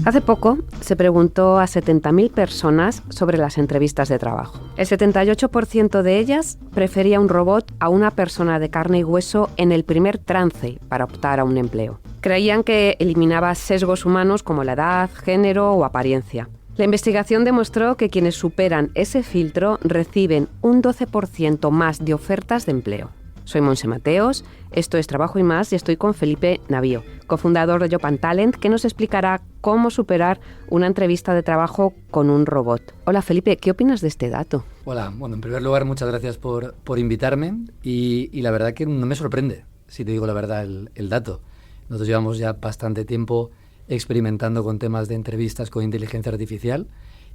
Hace poco se preguntó a 70.000 personas sobre las entrevistas de trabajo. El 78% de ellas prefería un robot a una persona de carne y hueso en el primer trance para optar a un empleo. Creían que eliminaba sesgos humanos como la edad, género o apariencia. La investigación demostró que quienes superan ese filtro reciben un 12% más de ofertas de empleo. Soy Montse Mateos, esto es Trabajo y Más y estoy con Felipe Navío, cofundador de Job & Talent, que nos explicará cómo superar una entrevista de trabajo con un robot. Hola Felipe, ¿qué opinas de este dato? Hola, bueno, en primer lugar muchas gracias por invitarme y la verdad que no me sorprende, si te digo la verdad, el dato. Nosotros llevamos ya bastante tiempo experimentando con temas de entrevistas con inteligencia artificial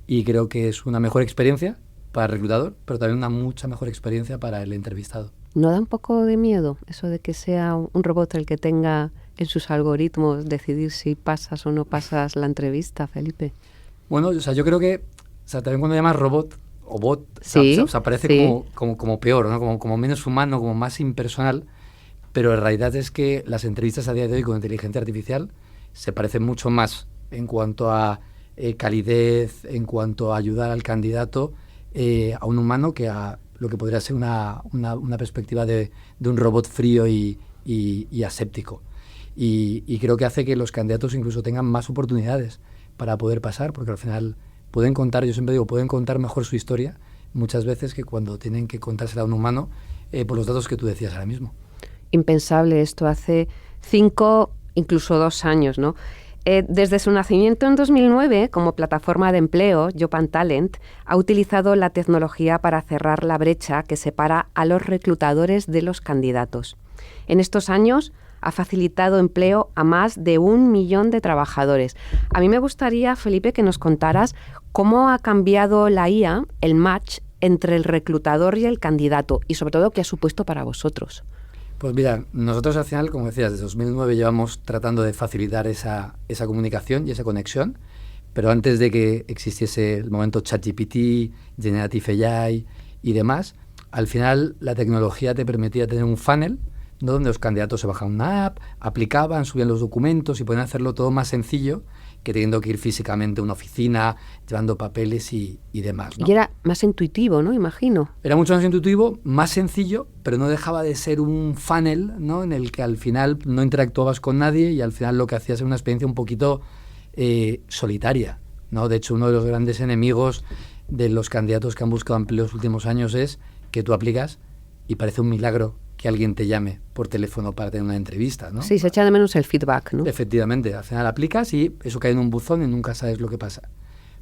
y creo que es una mejor experiencia para el reclutador, pero también una mucha mejor experiencia para el entrevistado. ¿No da un poco de miedo eso de que sea un robot el que tenga en sus algoritmos decidir si pasas o no pasas la entrevista, Felipe? Bueno, o sea, yo creo que también cuando llamas robot o bot, sí, o sea, parece sí. como peor, ¿no? Como menos humano, como más impersonal, pero la realidad es que las entrevistas a día de hoy con inteligencia artificial se parecen mucho más en cuanto a calidez, en cuanto a ayudar al candidato a un humano que a lo que podría ser una perspectiva de un robot frío y aséptico. Y creo que hace que los candidatos incluso tengan más oportunidades para poder pasar, porque al final pueden contar, yo siempre digo, pueden contar mejor su historia muchas veces que cuando tienen que contársela a un humano por los datos que tú decías ahora mismo. Impensable esto hace 5, incluso 2 años, ¿no? Desde su nacimiento en 2009, como plataforma de empleo, Job & Talent ha utilizado la tecnología para cerrar la brecha que separa a los reclutadores de los candidatos. En estos años ha facilitado empleo a más de 1 millón de trabajadores. A mí me gustaría, Felipe, que nos contaras cómo ha cambiado la IA, el match entre el reclutador y el candidato, y sobre todo qué ha supuesto para vosotros. Pues mira, nosotros al final, como decías, desde 2009 llevamos tratando de facilitar esa comunicación y esa conexión, pero antes de que existiese el momento ChatGPT, Generative AI y demás, al final la tecnología te permitía tener un funnel, ¿no? Donde los candidatos se bajaban una app, aplicaban, subían los documentos y podían hacerlo todo más sencillo que teniendo que ir físicamente a una oficina, llevando papeles y demás, ¿no? Y era más intuitivo, ¿no? Imagino. Era mucho más intuitivo, más sencillo, pero no dejaba de ser un funnel, ¿no? En el que al final no interactuabas con nadie y al final lo que hacías era una experiencia un poquito solitaria, ¿no? De hecho, uno de los grandes enemigos de los candidatos que han buscado empleo en los últimos años es que tú aplicas y parece un milagro que alguien te llame por teléfono para tener una entrevista, ¿no? Sí, se echa de menos el feedback, ¿no? Efectivamente, al final aplicas y eso cae en un buzón y nunca sabes lo que pasa.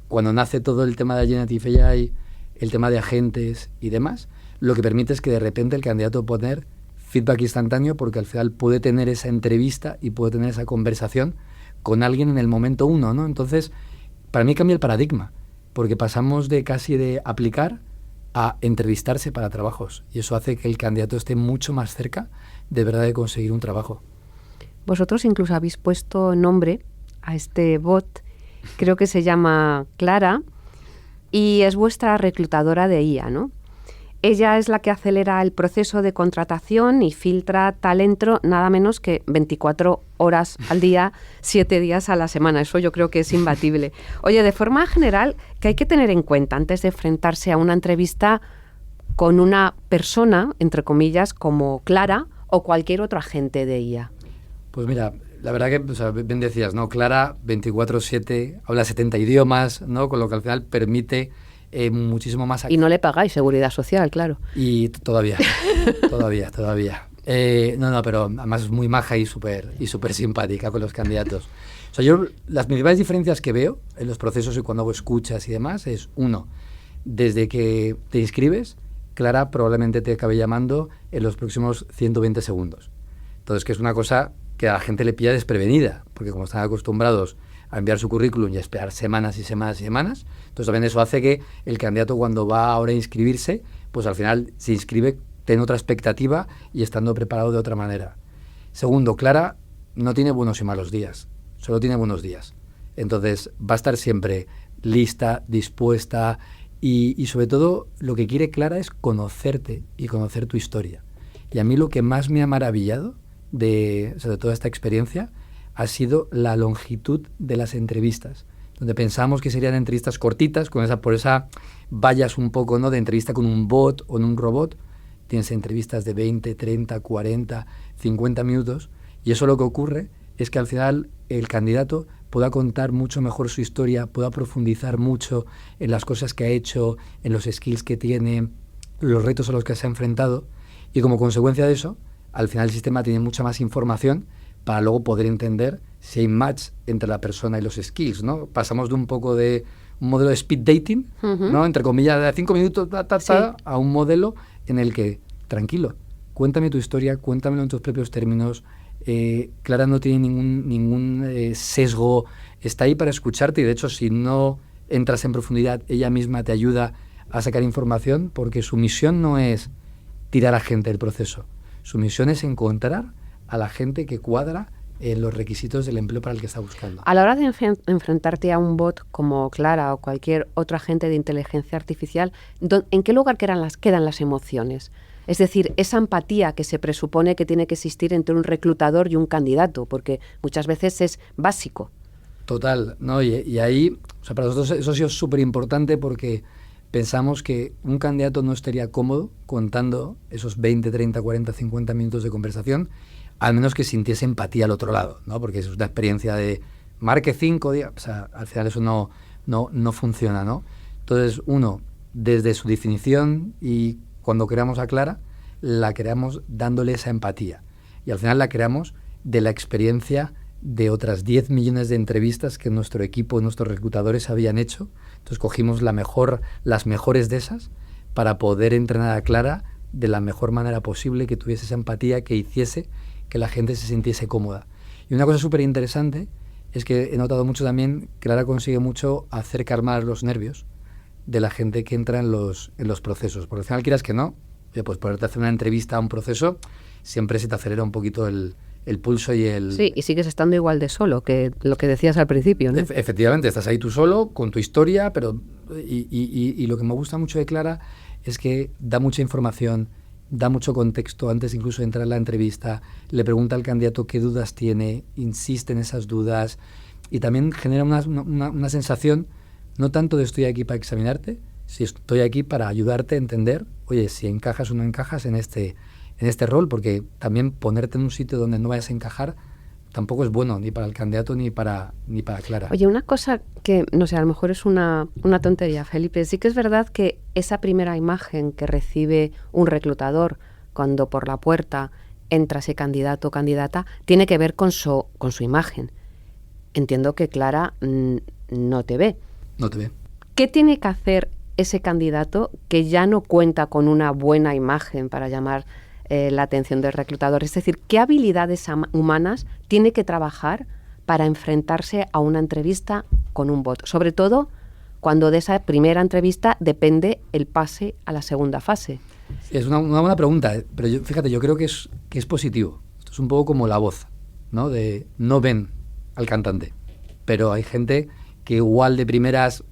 Cuando nace todo el tema de Generative AI, el tema de agentes y demás, lo que permite es que de repente el candidato pueda tener feedback instantáneo porque al final puede tener esa entrevista y puede tener esa conversación con alguien en el momento uno, ¿no? Entonces, para mí cambia el paradigma, porque pasamos de casi de aplicar a entrevistarse para trabajos y eso hace que el candidato esté mucho más cerca de verdad de conseguir un trabajo. Vosotros incluso habéis puesto nombre a este bot, creo que se llama Clara y es vuestra reclutadora de IA, ¿no? Ella es la que acelera el proceso de contratación y filtra talento nada menos que 24 horas al día, 7 días a la semana. Eso yo creo que es imbatible. Oye, de forma general, ¿qué hay que tener en cuenta antes de enfrentarse a una entrevista con una persona, entre comillas, como Clara o cualquier otro agente de IA? Pues mira, la verdad que, o sea, bien decías, ¿no? Clara, 24/7, habla 70 idiomas, ¿no? Con lo que al final permite muchísimo más. Y no le pagáis seguridad social, claro. Y todavía. No, pero además es muy maja y súper simpática con los candidatos. O sea, yo las principales diferencias que veo en los procesos y cuando hago escuchas y demás es, uno, desde que te inscribes, Clara probablemente te acabe llamando en los próximos 120 segundos. Entonces, que es una cosa que a la gente le pilla desprevenida, porque como están acostumbrados a enviar su currículum y a esperar semanas y semanas y semanas, entonces también eso hace que el candidato cuando va ahora a inscribirse, pues al final se inscribe tiene otra expectativa y estando preparado de otra manera. Segundo, Clara no tiene buenos y malos días, solo tiene buenos días. Entonces va a estar siempre lista, dispuesta y sobre todo lo que quiere Clara es conocerte y conocer tu historia. Y a mí lo que más me ha maravillado de toda esta experiencia ha sido la longitud de las entrevistas, donde pensamos que serían entrevistas cortitas, por esa vallas un poco, ¿no?, de entrevista con un bot o en un robot. Tienes entrevistas de 20, 30, 40, 50 minutos, y eso lo que ocurre es que al final el candidato pueda contar mucho mejor su historia, pueda profundizar mucho en las cosas que ha hecho, en los skills que tiene, los retos a los que se ha enfrentado, y como consecuencia de eso, al final el sistema tiene mucha más información para luego poder entender si hay match entre la persona y los skills, ¿no? Pasamos de un poco de un modelo de speed dating, ¿no?, entre comillas, de 5 minutos, sí, a un modelo en el que, tranquilo, cuéntame tu historia, cuéntamelo en tus propios términos. Clara no tiene ningún sesgo, está ahí para escucharte, y de hecho si no entras en profundidad, ella misma te ayuda a sacar información, porque su misión no es tirar a gente del proceso, su misión es encontrar a la gente que cuadra en los requisitos del empleo para el que está buscando. A la hora de enfrentarte a un bot como Clara o cualquier otro agente de inteligencia artificial, ¿en qué lugar quedan las emociones? Es decir, esa empatía que se presupone que tiene que existir entre un reclutador y un candidato, porque muchas veces es básico. Total, ¿no? Y ahí, o sea, para nosotros eso ha sido súper importante, porque pensamos que un candidato no estaría cómodo contando esos 20, 30, 40, 50 minutos de conversación, al menos que sintiese empatía al otro lado, ¿no? Porque es una experiencia de marque 5 días, o sea, al final eso no funciona, ¿no? Entonces, uno, desde su definición, y cuando creamos a Clara, la creamos dándole esa empatía. Y al final la creamos de la experiencia de otras 10 millones de entrevistas que nuestro equipo, nuestros reclutadores habían hecho. Entonces cogimos las mejores de esas para poder entrenar a Clara de la mejor manera posible, que tuviese esa empatía, que hiciese que la gente se sintiese cómoda. Y una cosa súper interesante es que he notado mucho también, Clara consigue mucho hacer calmar los nervios de la gente que entra en los procesos. Porque al final, quieras que no, pues ponerte a hacer una entrevista a un proceso, siempre se te acelera un poquito el pulso y el... Sí, y sigues estando igual de solo, que lo que decías al principio, ¿no? Efectivamente, estás ahí tú solo, con tu historia, pero... Y lo que me gusta mucho de Clara es que da mucha información, da mucho contexto antes incluso de entrar en la entrevista, le pregunta al candidato qué dudas tiene, insiste en esas dudas, y también genera una sensación, no tanto de estoy aquí para examinarte, si estoy aquí para ayudarte a entender, oye, si encajas o no encajas en este rol, porque también ponerte en un sitio donde no vayas a encajar tampoco es bueno, ni para el candidato ni para Clara. Oye, una cosa que, no sé, a lo mejor es una tontería, Felipe. Sí que es verdad que esa primera imagen que recibe un reclutador cuando por la puerta entra ese candidato o candidata tiene que ver con su imagen. Entiendo que Clara no te ve. No te ve. ¿Qué tiene que hacer ese candidato que ya no cuenta con una buena imagen para llamar la atención del reclutador? Es decir, ¿qué habilidades humanas tiene que trabajar para enfrentarse a una entrevista con un bot? Sobre todo cuando de esa primera entrevista depende el pase a la segunda fase. Es una buena pregunta, pero fíjate, yo creo que es positivo. Esto es un poco como la voz, ¿no? No ven al cantante, pero hay gente que igual de primeras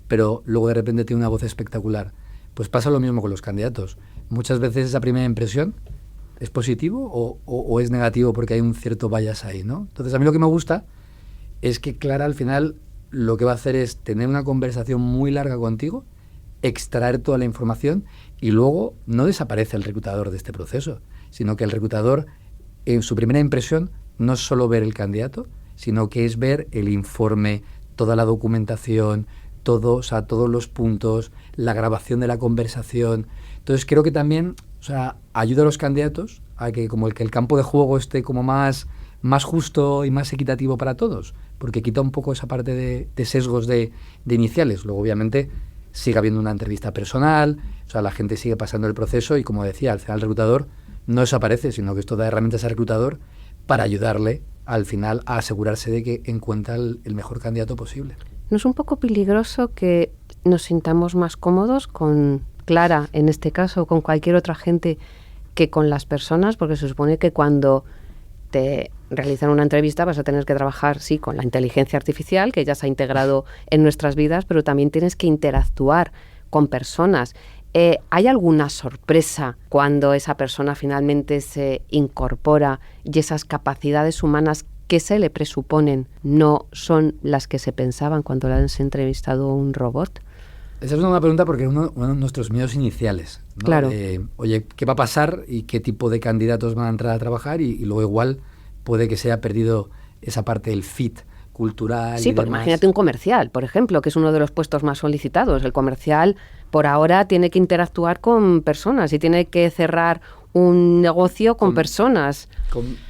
pero luego de repente tiene una voz espectacular. Pues pasa lo mismo con los candidatos. Muchas veces esa primera impresión es positivo o es negativo porque hay un cierto bias ahí, ¿no? Entonces a mí lo que me gusta es que Clara al final lo que va a hacer es tener una conversación muy larga contigo, extraer toda la información, y luego no desaparece el reclutador de este proceso, sino que el reclutador en su primera impresión no es solo ver el candidato, sino que es ver el informe, toda la documentación, todos los puntos, la grabación de la conversación. Entonces creo que también, ayuda a los candidatos a que como el campo de juego esté como más justo y más equitativo para todos, porque quita un poco esa parte de sesgos de iniciales. Luego obviamente sigue habiendo una entrevista personal, la gente sigue pasando el proceso, y como decía, al final el reclutador no desaparece, sino que esto da herramientas al reclutador para ayudarle al final a asegurarse de que encuentra el mejor candidato posible. ¿No es un poco peligroso que nos sintamos más cómodos con Clara, en este caso, o con cualquier otra gente, que con las personas? Porque se supone que cuando te realizan una entrevista vas a tener que trabajar, sí, con la inteligencia artificial, que ya se ha integrado en nuestras vidas, pero también tienes que interactuar con personas. ¿Hay alguna sorpresa cuando esa persona finalmente se incorpora y esas capacidades humanas que se le presuponen no son las que se pensaban cuando le han entrevistado un robot? Esa es una pregunta porque es uno de nuestros miedos iniciales, ¿no? Claro. Oye, ¿qué va a pasar y qué tipo de candidatos van a entrar a trabajar? Y luego igual puede que se haya perdido esa parte del fit cultural. Sí, porque imagínate un comercial, por ejemplo, que es uno de los puestos más solicitados. El comercial, por ahora, tiene que interactuar con personas y tiene que cerrar un negocio con personas.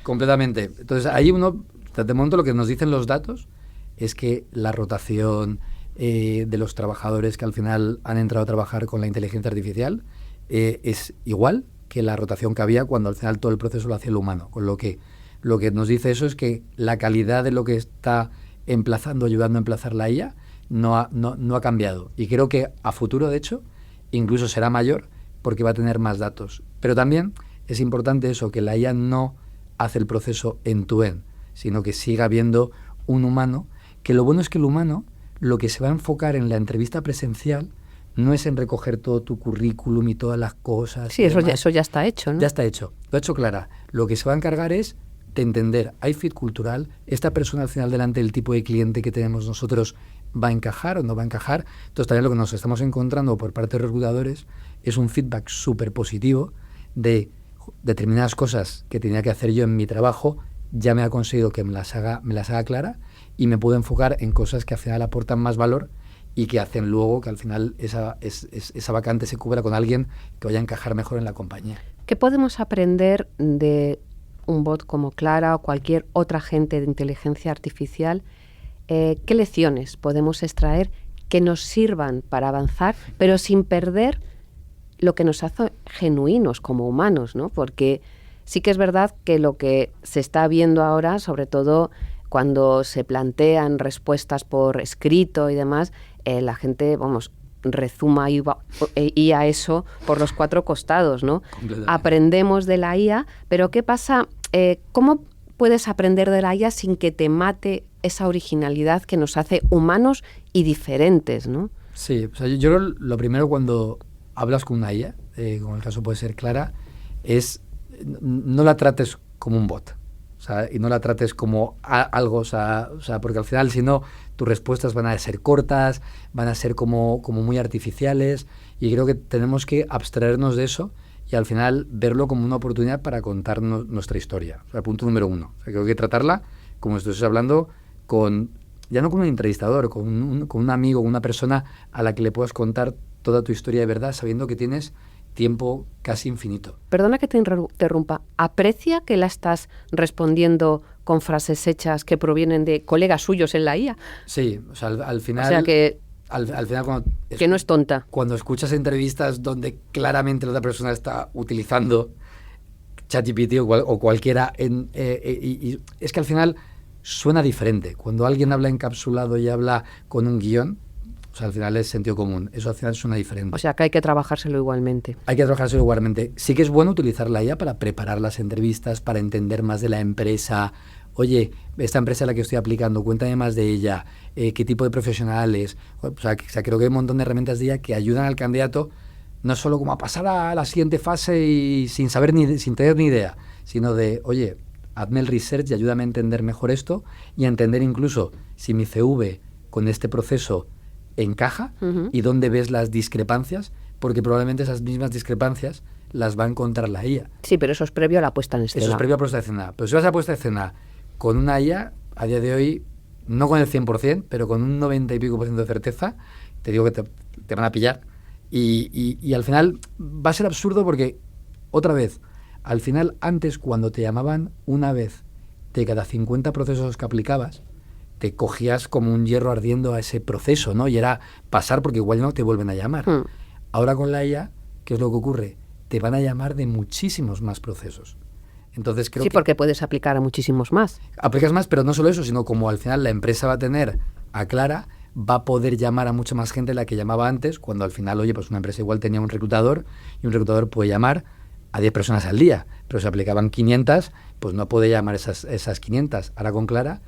Completamente. Entonces, ahí de momento lo que nos dicen los datos es que la rotación de los trabajadores que al final han entrado a trabajar con la inteligencia artificial es igual que la rotación que había cuando al final todo el proceso lo hacía el humano. Con lo que nos dice eso es que la calidad de lo que está ayudando a emplazar la IA no ha cambiado. Y creo que a futuro, de hecho, incluso será mayor porque va a tener más datos. Pero también es importante eso, que la IA no hace el proceso end-to-end, sino que siga habiendo un humano, que lo bueno es que el humano lo que se va a enfocar en la entrevista presencial no es en recoger todo tu currículum y todas las cosas. Sí, eso ya está hecho, ¿no? Ya está hecho. Lo ha hecho Clara. Lo que se va a encargar es de entender, ¿hay fit cultural? ¿Esta persona al final delante del tipo de cliente que tenemos nosotros va a encajar o no va a encajar? Entonces también lo que nos estamos encontrando por parte de los reclutadores es un feedback súper positivo de determinadas cosas que tenía que hacer yo en mi trabajo, ya me ha conseguido que me las haga Clara y me puedo enfocar en cosas que al final aportan más valor y que hacen luego que al final esa vacante se cubra con alguien que vaya a encajar mejor en la compañía. ¿Qué podemos aprender de un bot como Clara o cualquier otra agente de inteligencia artificial? ¿Qué lecciones podemos extraer que nos sirvan para avanzar, pero sin perder lo que nos hace genuinos como humanos, ¿no? Porque sí que es verdad que lo que se está viendo ahora, sobre todo cuando se plantean respuestas por escrito y demás, la gente, rezuma IA eso por los 4 costados, ¿no? Aprendemos de la IA, pero ¿qué pasa? ¿Cómo puedes aprender de la IA sin que te mate esa originalidad que nos hace humanos y diferentes, ¿no? Sí, o sea, yo creo lo primero cuando hablas con una IA, como el caso puede ser Clara, es no la trates como un bot. O sea, y no la trates como algo, o sea, porque al final, si no, tus respuestas van a ser cortas, van a ser como muy artificiales, y creo que tenemos que abstraernos de eso y al final verlo como una oportunidad para contarnos nuestra historia. O sea, punto número 1. O sea, creo que tratarla como si estuvieses hablando ya no con un entrevistador, con un amigo, una persona a la que le puedas contar toda tu historia de verdad, sabiendo que tienes tiempo casi infinito. Perdona que te interrumpa. ¿Aprecia que la estás respondiendo con frases hechas que provienen de colegas suyos en la IA? Sí, o sea, al final... O sea que... Al final, que no es tonta. Cuando escuchas entrevistas donde claramente la otra persona está utilizando ChatGPT o cualquiera, y es que al final suena diferente. Cuando alguien habla encapsulado y habla con un guión, o sea, al final es sentido común. Eso al final suena diferente. O sea, que hay que trabajárselo igualmente. Hay que trabajárselo igualmente. Sí que es bueno utilizar la IA para preparar las entrevistas, para entender más de la empresa. Oye, esta empresa a la que estoy aplicando, cuéntame más de ella, qué tipo de profesional es. O sea, creo que hay un montón de herramientas de IA que ayudan al candidato no solo como a pasar a la siguiente fase y sin tener ni idea, sino de, oye, hazme el research y ayúdame a entender mejor esto y a entender incluso si mi CV con este proceso encaja y dónde ves las discrepancias, porque probablemente esas mismas discrepancias las va a encontrar la IA. Sí, pero eso es previo a la puesta en escena. Eso es previo a la puesta en escena. Pero si vas a puesta en escena con una IA, a día de hoy, no con el 100%, pero con un 90 y pico % de certeza, te digo que te van a pillar. Y al final va a ser absurdo porque, otra vez, al final, antes cuando te llamaban una vez de cada 50 procesos que aplicabas, te cogías como un hierro ardiendo a ese proceso, ¿no? Y era pasar porque igual no te vuelven a llamar. Ahora con la IA, ¿qué es lo que ocurre? Te van a llamar de muchísimos más procesos. Entonces creo sí, porque puedes aplicar a muchísimos más. Aplicas más, pero no solo eso, sino como al final la empresa va a tener a Clara, va a poder llamar a mucha más gente de la que llamaba antes, cuando al final, oye, pues una empresa igual tenía un reclutador y un reclutador puede llamar a 10 personas al día, pero si aplicaban 500, pues no puede llamar esas 500. Ahora con Clara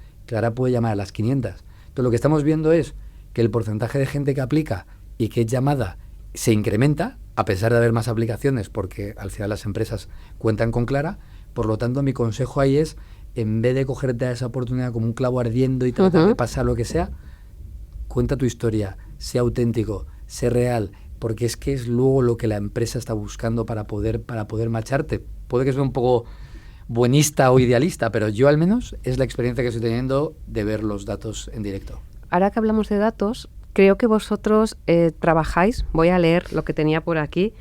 puede llamar a las 500. Entonces lo que estamos viendo es que el porcentaje de gente que aplica y que es llamada se incrementa, a pesar de haber más aplicaciones, porque al final las empresas cuentan con Clara. Por lo tanto, mi consejo ahí es en vez de cogerte a esa oportunidad como un clavo ardiendo y tratar de pasar lo que sea, cuenta tu historia, sea auténtico, sea real, porque es que es luego lo que la empresa está buscando para poder marcharte. Puede que sea un poco buenista o idealista, pero yo al menos es la experiencia que estoy teniendo de ver los datos en directo. Ahora que hablamos de datos, creo que vosotros trabajáis, voy a leer lo que tenía por aquí,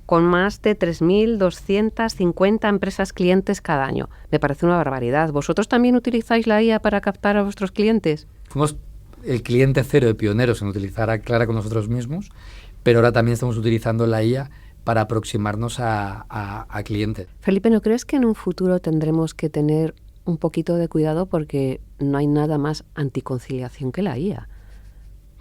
con más de 3.250 empresas clientes cada año. Me parece una barbaridad. ¿Vosotros también utilizáis la IA para captar a vuestros clientes? Fuimos el cliente cero de pioneros en utilizar a Clara con nosotros mismos, pero ahora también estamos utilizando la IA para aproximarnos a clientes. Felipe, ¿no crees que en un futuro tendremos que tener un poquito de cuidado porque no hay nada más anticonciliación que la IA?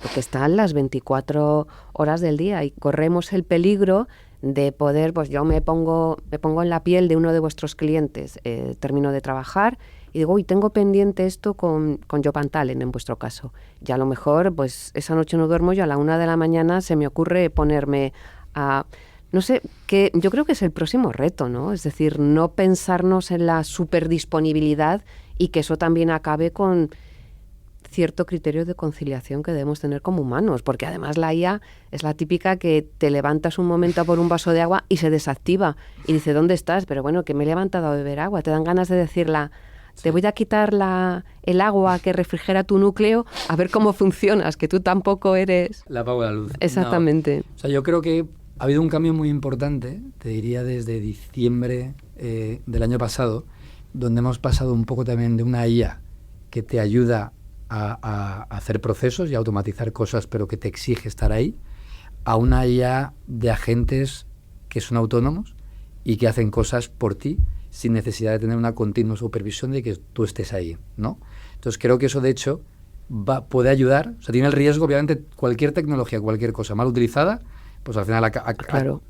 Porque están las 24 horas del día y corremos el peligro de poder, pues yo me pongo en la piel de uno de vuestros clientes, termino de trabajar y digo, uy, tengo pendiente esto con Job & Talent en vuestro caso. Y a lo mejor, pues esa noche no duermo yo, a la 1 de la mañana se me ocurre ponerme a... No sé, que yo creo que es el próximo reto, ¿no? Es decir, no pensarnos en la superdisponibilidad y que eso también acabe con cierto criterio de conciliación que debemos tener como humanos, porque además la IA es la típica que te levantas un momento a por un vaso de agua y se desactiva y dice, ¿dónde estás? Pero bueno, que me he levantado a beber agua. Te dan ganas de decirla, te voy a quitar el agua que refrigera tu núcleo a ver cómo funcionas, que tú tampoco eres... La apago la luz. Exactamente. No. O sea, yo creo que ha habido un cambio muy importante, te diría desde diciembre del año pasado, donde hemos pasado un poco también de una IA que te ayuda a hacer procesos y a automatizar cosas, pero que te exige estar ahí, a una IA de agentes que son autónomos y que hacen cosas por ti sin necesidad de tener una continua supervisión de que tú estés ahí, ¿no? Entonces creo que eso, de hecho, puede ayudar. O sea, tiene el riesgo, obviamente, cualquier tecnología, cualquier cosa mal utilizada, pues al final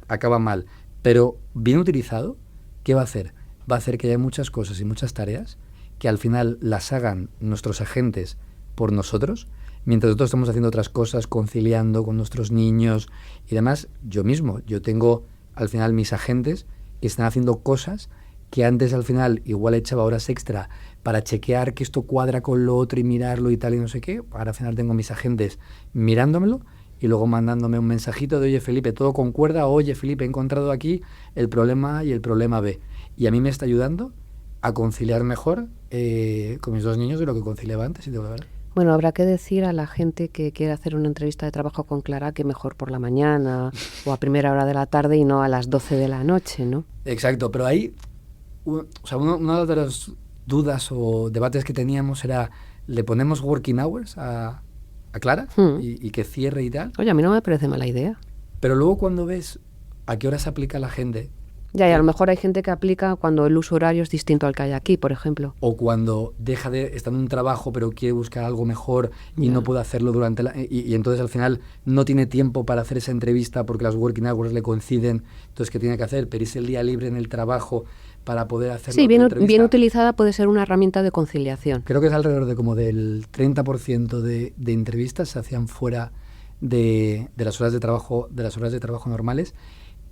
acaba mal. Pero bien utilizado, ¿qué va a hacer? Va a hacer que haya muchas cosas y muchas tareas que al final las hagan nuestros agentes por nosotros, mientras nosotros estamos haciendo otras cosas, conciliando con nuestros niños y demás. Yo tengo al final mis agentes que están haciendo cosas que antes al final igual echaba horas extra para chequear que esto cuadra con lo otro y mirarlo y tal y no sé qué. Ahora al final tengo mis agentes mirándomelo y luego mandándome un mensajito de, oye Felipe, todo concuerda, oye Felipe, he encontrado aquí el problema A y el problema B. Y a mí me está ayudando a conciliar mejor con mis dos niños de lo que conciliaba antes, y de verdad. Bueno, habrá que decir a la gente que quiere hacer una entrevista de trabajo con Clara que mejor por la mañana o a primera hora de la tarde y no a las 12 de la noche, ¿no? Exacto, pero ahí, una de las dudas o debates que teníamos era, ¿le ponemos working hours a Clara y que cierre y tal? Oye, a mí no me parece mala idea. Pero luego cuando ves a qué hora se aplica la gente... Ya, y a lo mejor hay gente que aplica cuando el uso horario es distinto al que hay aquí, por ejemplo. O cuando deja de estar en un trabajo pero quiere buscar algo mejor y no puede hacerlo durante y entonces al final no tiene tiempo para hacer esa entrevista porque las working hours le coinciden. Entonces, ¿qué tiene que hacer? Pedirse el día libre en el trabajo para poder hacerlo. Sí, bien utilizada puede ser una herramienta de conciliación. Creo que es alrededor de como del 30% de entrevistas se hacían fuera de las horas de trabajo normales.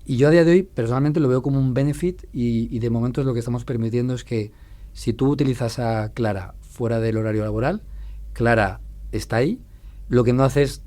Y yo a día de hoy personalmente lo veo como un benefit y de momento lo que estamos permitiendo es que si tú utilizas a Clara fuera del horario laboral, Clara está ahí, lo que no hace es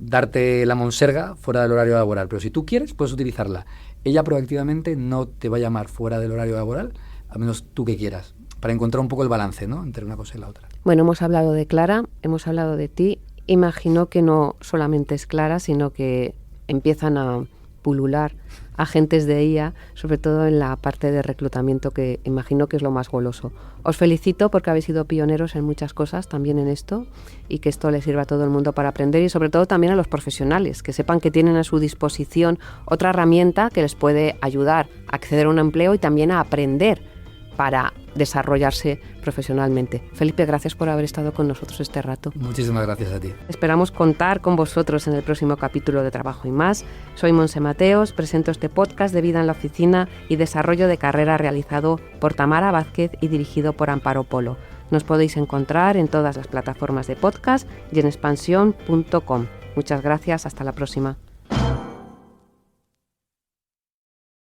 darte la monserga fuera del horario laboral, pero si tú quieres puedes utilizarla. Ella proactivamente no te va a llamar fuera del horario laboral, a menos tú que quieras, para encontrar un poco el balance, ¿no?, entre una cosa y la otra. Bueno, hemos hablado de Clara, hemos hablado de ti. Imagino que no solamente es Clara, sino que empiezan a pulular agentes de IA, sobre todo en la parte de reclutamiento, que imagino que es lo más goloso. Os felicito porque habéis sido pioneros en muchas cosas, también en esto, y que esto les sirva a todo el mundo para aprender y sobre todo también a los profesionales, que sepan que tienen a su disposición otra herramienta que les puede ayudar a acceder a un empleo y también a aprender para desarrollarse profesionalmente. Felipe, gracias por haber estado con nosotros este rato. Muchísimas gracias a ti. Esperamos contar con vosotros en el próximo capítulo de Trabajo y Más. Soy Montse Mateos, presento este podcast de Vida en la Oficina y Desarrollo de Carrera realizado por Tamara Vázquez y dirigido por Amparo Polo. Nos podéis encontrar en todas las plataformas de podcast y en expansión.com. Muchas gracias, hasta la próxima.